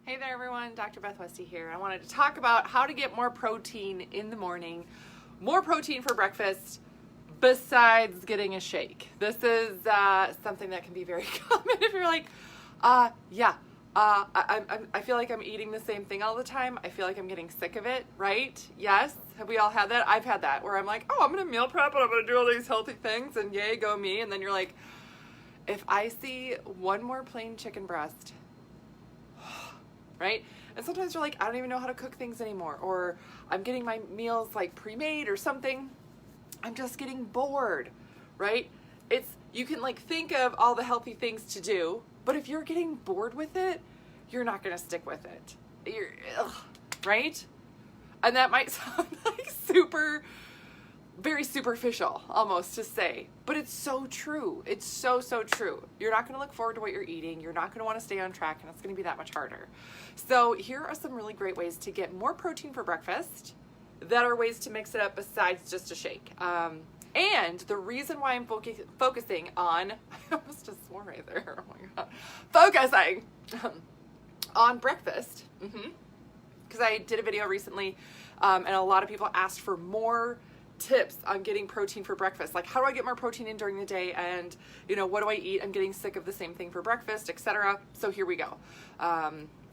Hey there everyone, Dr. Beth Westy here. I wanted to talk about how to get more protein in the morning, more protein for breakfast, besides getting a shake. This is something that can be very common if you're like, I feel like I'm eating the same thing all the time. I feel like I'm getting sick of it, right? Yes, have we all had that? I've had that where I'm like, oh, I'm gonna meal prep and I'm gonna do all these healthy things and yay, go me. And then you're like, if I see one more plain chicken breast, right? And sometimes you're like, I don't even know how to cook things anymore, or I'm getting my meals like pre-made or something. I'm just getting bored, right? You can like think of all the healthy things to do, but if you're getting bored with it, you're not going to stick with it. Right? And that might sound like very superficial almost to say, but it's so true. It's so true. You're not going to look forward to what you're eating. You're not going to want to stay on track, and it's going to be that much harder. So here are some really great ways to get more protein for breakfast that are ways to mix it up besides just a shake. And the reason why I'm focusing on, I almost just swore right there, oh my God, focusing on breakfast, because I did a video recently, and a lot of people asked for more tips on getting protein for breakfast. Like, how do I get more protein in during the day? And, what do I eat? I'm getting sick of the same thing for breakfast, etc. So here we go.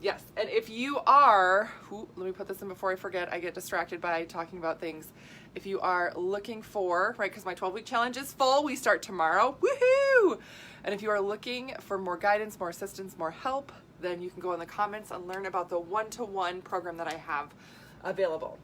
Yes, and if you are, let me put this in before I forget, I get distracted by talking about things. If you are looking for, right, because my 12-week challenge is full, we start tomorrow, woohoo! And if you are looking for more guidance, more assistance, more help, then you can go in the comments and learn about the one-to-one program that I have available.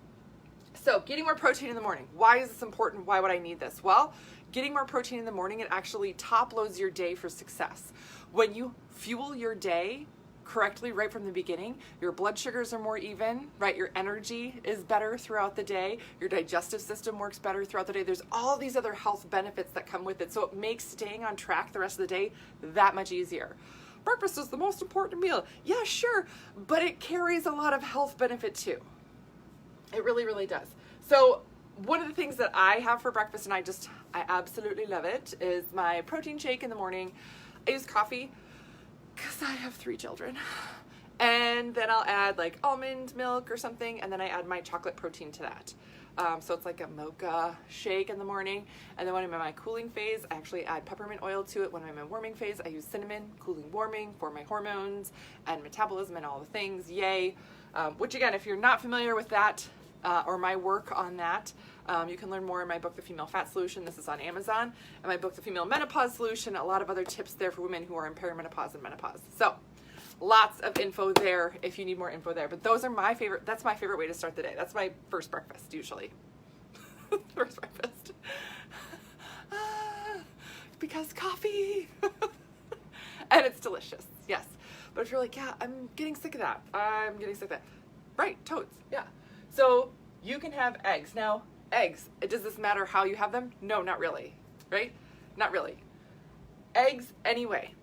So getting more protein in the morning. Why is this important? Why would I need this? Well, getting more protein in the morning, it actually top loads your day for success. When you fuel your day correctly right from the beginning, your blood sugars are more even, right? Your energy is better throughout the day. Your digestive system works better throughout the day. There's all these other health benefits that come with it. So it makes staying on track the rest of the day that much easier. Breakfast is the most important meal. Yeah, sure, but it carries a lot of health benefit too. It really, really does. So one of the things that I have for breakfast, and I absolutely love it, is my protein shake in the morning. I use coffee because I have 3 children. And then I'll add like almond milk or something, and then I add my chocolate protein to that. So it's like a mocha shake in the morning. And then when I'm in my cooling phase, I actually add peppermint oil to it. When I'm in warming phase, I use cinnamon, cooling, warming for my hormones and metabolism and all the things, yay. Which again, if you're not familiar with that, or my work on that, you can learn more in my book, The Female Fat Solution. This is on Amazon. And my book, The Female Menopause Solution, a lot of other tips there for women who are in perimenopause and menopause. So lots of info there if you need more info there. But those are my favorite, that's my favorite way to start the day. That's my first breakfast, usually. First breakfast. Because coffee. And it's delicious, yes. But if you're like, yeah, I'm getting sick of that. Right, totes, yeah. So you can have eggs. Now, eggs, does this matter how you have them? No, not really, right? Not really. Eggs anyway.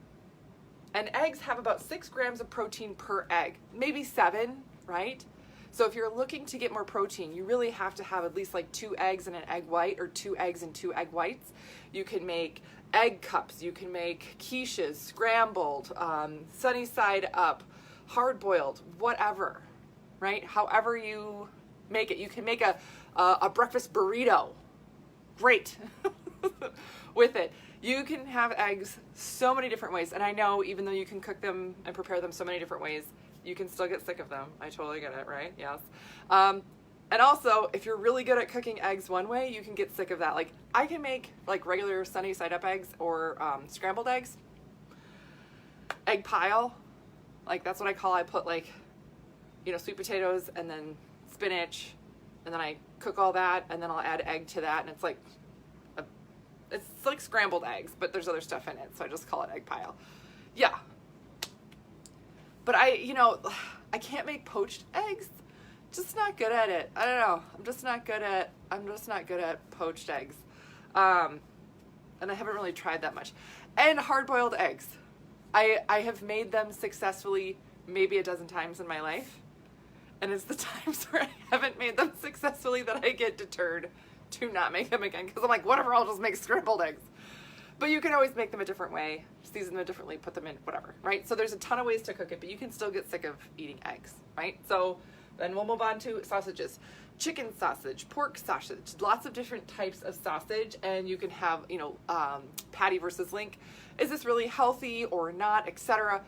And eggs have about 6 grams of protein per egg, maybe 7, right? So if you're looking to get more protein, you really have to have at least like 2 eggs and an egg white, or 2 eggs and 2 egg whites. You can make egg cups, you can make quiches, scrambled, sunny side up, hard boiled, whatever, right? However you make it. You can make a breakfast burrito, great, with it. You can have eggs so many different ways, and I know even though you can cook them and prepare them so many different ways, you can still get sick of them. I totally get it, right? Yes. And also, if you're really good at cooking eggs one way, you can get sick of that. Like, I can make like regular sunny side up eggs or scrambled eggs. Egg pile, like that's what I call. I put like, sweet potatoes and then spinach, and then I cook all that, and then I'll add egg to that, and it's like scrambled eggs, but there's other stuff in it, so I just call it egg pile. Yeah. But I can't make poached eggs. Just not good at it. I don't know. I'm just not good at poached eggs. And I haven't really tried that much. And hard-boiled eggs. I have made them successfully maybe a dozen times in my life. And it's the times where I haven't made them successfully that I get deterred to not make them again. Because I'm like, whatever, I'll just make scrambled eggs. But you can always make them a different way, season them differently, put them in, whatever, right? So there's a ton of ways to cook it, but you can still get sick of eating eggs, right? So then we'll move on to sausages. Chicken sausage, pork sausage, lots of different types of sausage, and you can have, Patty versus Link. Is this really healthy or not, etc.?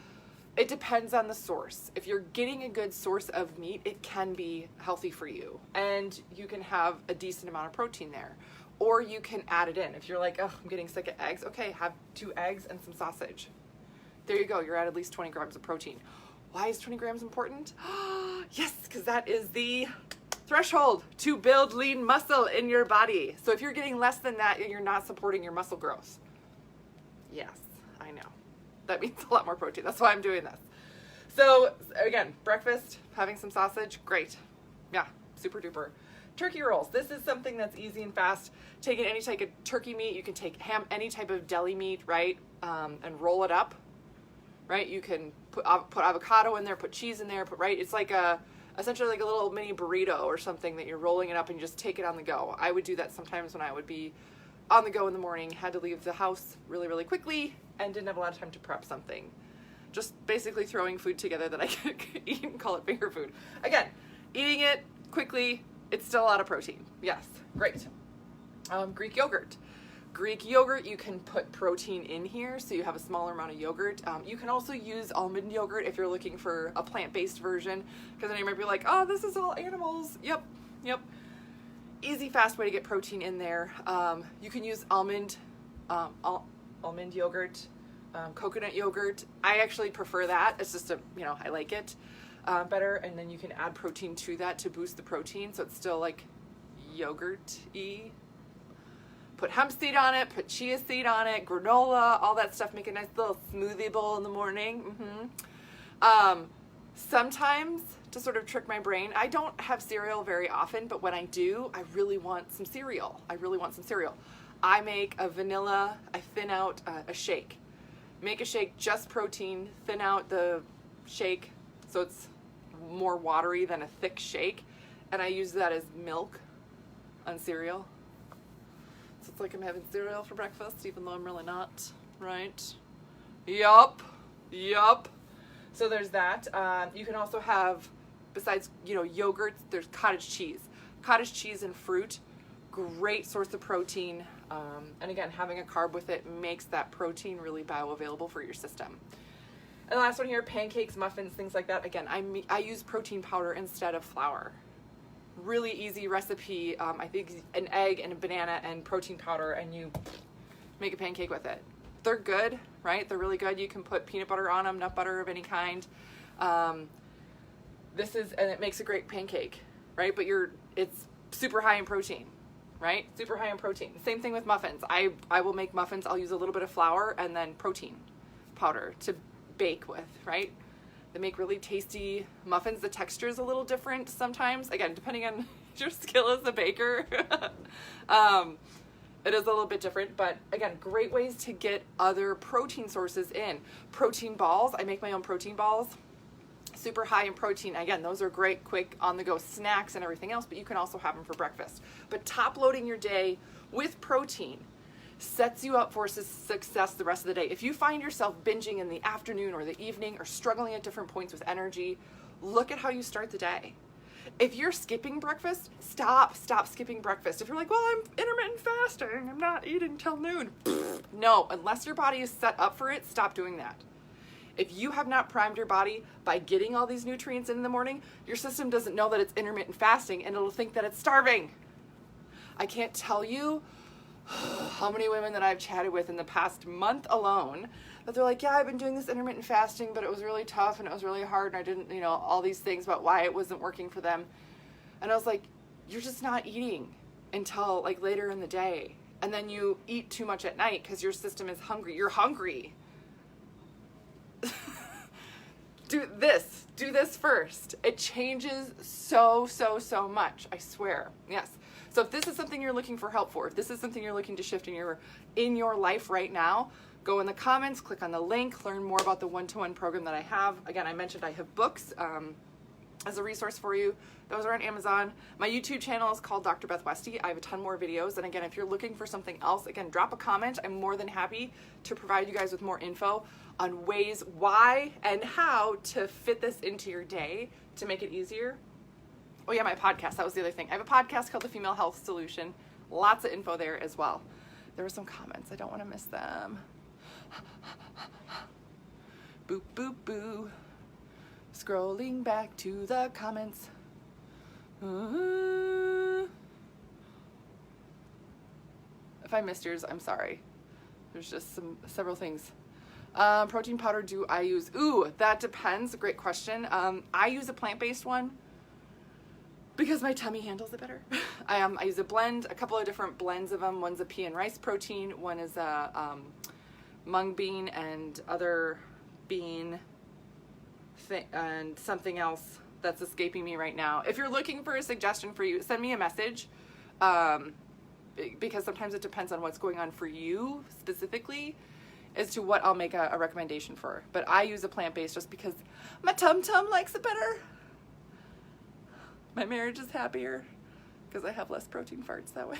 It depends on the source. If you're getting a good source of meat, it can be healthy for you, and you can have a decent amount of protein there. Or you can add it in. If you're like, oh, I'm getting sick of eggs, okay, have 2 eggs and some sausage. There you go, you're at least 20 grams of protein. Why is 20 grams important? Yes, because that is the threshold to build lean muscle in your body. So if you're getting less than that, you're not supporting your muscle growth. Yes, I know. That means a lot more protein. That's why I'm doing this. So again, breakfast, having some sausage, great. Yeah, super duper. Turkey rolls. This is something that's easy and fast. Taking any type of turkey meat, you can take ham, any type of deli meat, right? And roll it up, right? You can put avocado in there, put cheese in there, right? It's like essentially like a little mini burrito or something that you're rolling it up and you just take it on the go. I would do that sometimes when I would be on the go in the morning, had to leave the house really, really quickly and didn't have a lot of time to prep something. Just basically throwing food together that I could eat and call it finger food. Again, eating it quickly, it's still a lot of protein. Yes, great. Greek yogurt. Greek yogurt, you can put protein in here, so you have a smaller amount of yogurt. You can also use almond yogurt if you're looking for a plant-based version, because then you might be like, oh, this is all animals. Yep. Easy, fast way to get protein in there. You can use almond yogurt, coconut yogurt. I actually prefer that. It's just I like it better, and then you can add protein to that to boost the protein, so it's still like yogurt-y. Put hemp seed on it, put chia seed on it, granola, all that stuff. Make a nice little smoothie bowl in the morning. Sometimes, to sort of trick my brain, I don't have cereal very often, but when I do, I really want some cereal. I make a vanilla, I thin out a shake. Make a shake, just protein, thin out the shake so it's more watery than a thick shake, and I use that as milk on cereal. So it's like I'm having cereal for breakfast, even though I'm really not, right? Yup. So there's that. You can also have, besides, yogurt, there's cottage cheese. Cottage cheese and fruit, great source of protein. And again, having a carb with it makes that protein really bioavailable for your system. And the last one here, pancakes, muffins, things like that. Again, I use protein powder instead of flour. Really easy recipe. I think an egg and a banana and protein powder, and you make a pancake with it. They're good, right? They're really good. You can put peanut butter on them, nut butter of any kind. And it makes a great pancake, right? But it's super high in protein, right? Super high in protein. Same thing with muffins. I will make muffins. I'll use a little bit of flour and then protein powder to bake with, right? They make really tasty muffins. The texture is a little different sometimes. Again, depending on your skill as a baker, it is a little bit different. But again, great ways to get other protein sources in. Protein balls. I make my own protein balls. Super high in protein. Again, those are great, quick, on-the-go snacks and everything else, but you can also have them for breakfast. But top-loading your day with protein sets you up for success the rest of the day. If you find yourself binging in the afternoon or the evening or struggling at different points with energy, look at how you start the day. If you're skipping breakfast, stop skipping breakfast. If you're like, well, I'm intermittent fasting, I'm not eating till noon. No, unless your body is set up for it, stop doing that. If you have not primed your body by getting all these nutrients in the morning, your system doesn't know that it's intermittent fasting, and it'll think that it's starving. I can't tell you how many women that I've chatted with in the past month alone that they're like, yeah, I've been doing this intermittent fasting, but it was really tough and it was really hard, and I didn't, all these things about why it wasn't working for them. And I was like, you're just not eating until like later in the day. And then you eat too much at night because your system is hungry. You're hungry. Do this first. It changes so much, I swear. Yes. So if this is something you're looking for help for, if this is something you're looking to shift in your life right now, go in the comments, click on the link, learn more about the one-to-one program that I have. Again, I mentioned I have books. as a resource for you. Those are on Amazon. My YouTube channel is called Dr. Beth Westy. I have a ton more videos. And again, if you're looking for something else, again, drop a comment. I'm more than happy to provide you guys with more info on ways, why, and how to fit this into your day to make it easier. Oh yeah, my podcast. That was the other thing. I have a podcast called The Female Health Solution. Lots of info there as well. There were some comments. I don't want to miss them. Boop, boop, boo. Scrolling back to the comments. If I missed yours, I'm sorry. There's just several things. Protein powder do I use? Ooh, that depends. Great question. I use a plant-based one because my tummy handles it better. I use a couple of different blends of them. One's a pea and rice protein. One is a mung bean and other bean and something else that's escaping me right now. If you're looking for a suggestion for you, send me a message, because sometimes it depends on what's going on for you specifically as to what I'll make a recommendation for. But I use a plant-based just because my tum-tum likes it better. My marriage is happier because I have less protein farts that way.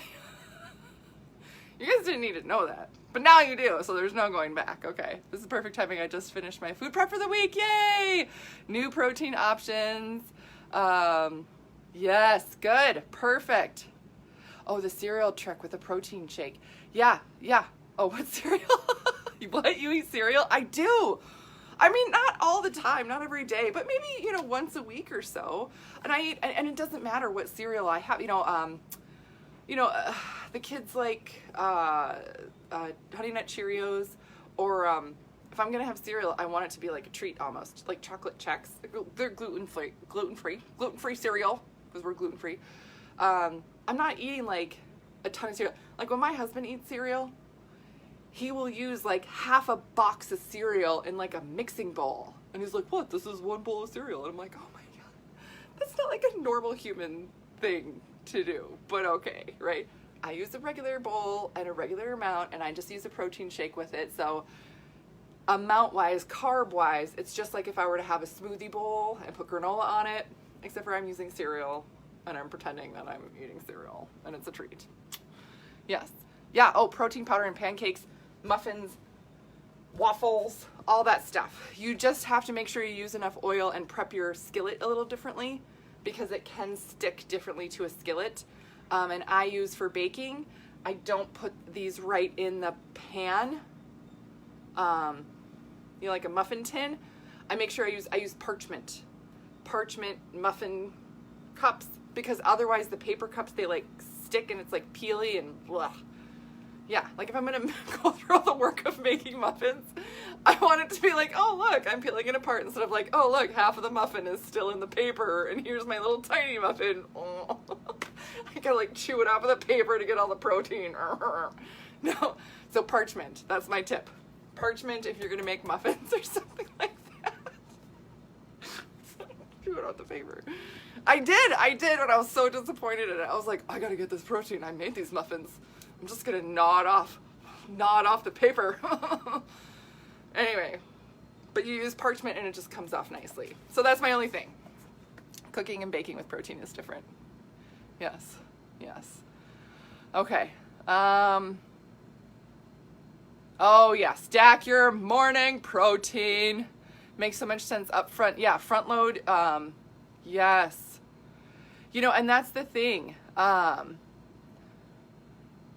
You guys didn't need to know that, but now you do, so there's no going back. Okay, this is perfect timing. I just finished my food prep for the week. Yay! New protein options. Yes, good, perfect. Oh, the cereal trick with the protein shake. Yeah. Oh, what cereal? What, you eat cereal? I do. I mean, not all the time, not every day, but maybe, once a week or so. And I eat, and it doesn't matter what cereal I have, the kids like Honey Nut Cheerios, or if I'm gonna have cereal, I want it to be like a treat almost, like chocolate checks. They're gluten-free cereal, because we're gluten-free. I'm not eating like a ton of cereal. Like when my husband eats cereal, he will use like half a box of cereal in like a mixing bowl. And he's like, what? This is one bowl of cereal. And I'm like, oh my God, that's not like a normal human thing to do, but okay, right? I use a regular bowl and a regular amount, and I just use a protein shake with it. So amount-wise, carb-wise, it's just like if I were to have a smoothie bowl and put granola on it, except for I'm using cereal and I'm pretending that I'm eating cereal and it's a treat. Yes. Yeah, oh, protein powder and pancakes, muffins, waffles, all that stuff. You just have to make sure you use enough oil and prep your skillet a little differently, because it can stick differently to a skillet. And I use for baking, I don't put these right in the pan, like a muffin tin. I make sure I use parchment muffin cups, because otherwise the paper cups, they like stick and it's like peely and blah. Yeah, like if I'm gonna go through all the work of making muffins, I want it to be like, oh look, I'm peeling it apart, instead of like, oh look, half of the muffin is still in the paper, and here's my little tiny muffin. Oh. I gotta like chew it off of the paper to get all the protein. No, so parchment, that's my tip. Parchment if you're gonna make muffins or something like that. Chew it off the paper. I did when I was so disappointed in it. I was like, I gotta get this protein. I made these muffins. I'm just gonna gnaw it off the paper. Anyway, but you use parchment and it just comes off nicely. So that's my only thing. Cooking and baking with protein is different. Yes. Okay. Oh yeah, stack your morning protein. Makes so much sense up front. Yeah, front load. Yes. And that's the thing.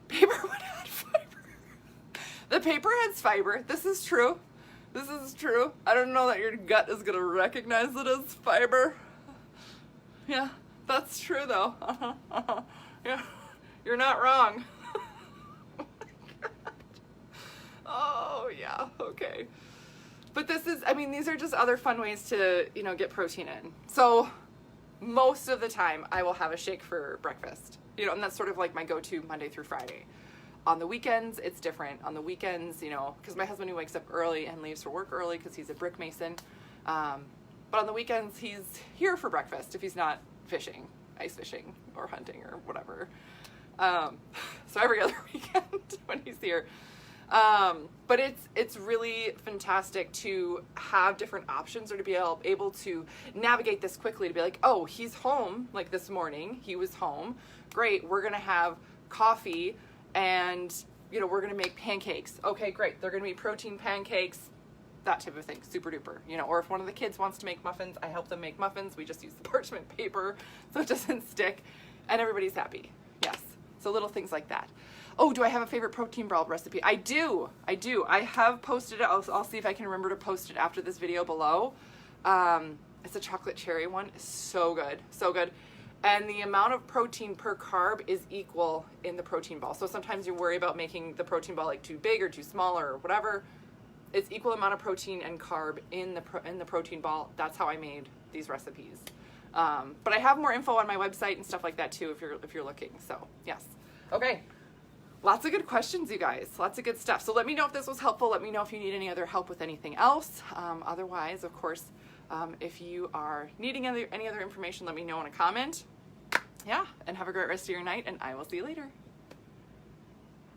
Paper would add fiber. The paper has fiber. This is true. I don't know that your gut is going to recognize it as fiber. Yeah, that's true though. Yeah, you're not wrong. Oh my God. Oh yeah, okay. But these are just other fun ways to, get protein in. So most of the time I will have a shake for breakfast. And that's sort of like my go-to Monday through Friday. On the weekends, it's different. On the weekends, because my husband, he wakes up early and leaves for work early because he's a brick mason. But on the weekends, he's here for breakfast if he's not fishing, ice fishing or hunting or whatever. So every other weekend when he's here. But it's really fantastic to have different options, or to be able to navigate this quickly, to be like, oh, he's home, like this morning, he was home. Great, we're gonna have coffee and, you know, we're gonna make pancakes. Okay, great, they're gonna be protein pancakes, that type of thing, super duper. You know, or if one of the kids wants to make muffins, I help them make muffins. We just use the parchment paper so it doesn't stick, and everybody's happy. Yes, so little things like that. Oh, do I have a favorite protein ball recipe? I do. I have posted it. I'll see if I can remember to post it after this video below. It's a chocolate cherry one. It's so good, so good. And the amount of protein per carb is equal in the protein ball. So sometimes you worry about making the protein ball like too big or too small or whatever. It's equal amount of protein and carb in the protein ball. That's how I made these recipes. But I have more info on my website and stuff like that too if you're looking. So yes. Okay. Lots of good questions, you guys. Lots of good stuff. So let me know if this was helpful. Let me know if you need any other help with anything else. Otherwise, of course, if you are needing any other information, let me know in a comment. Yeah, and have a great rest of your night, and I will see you later.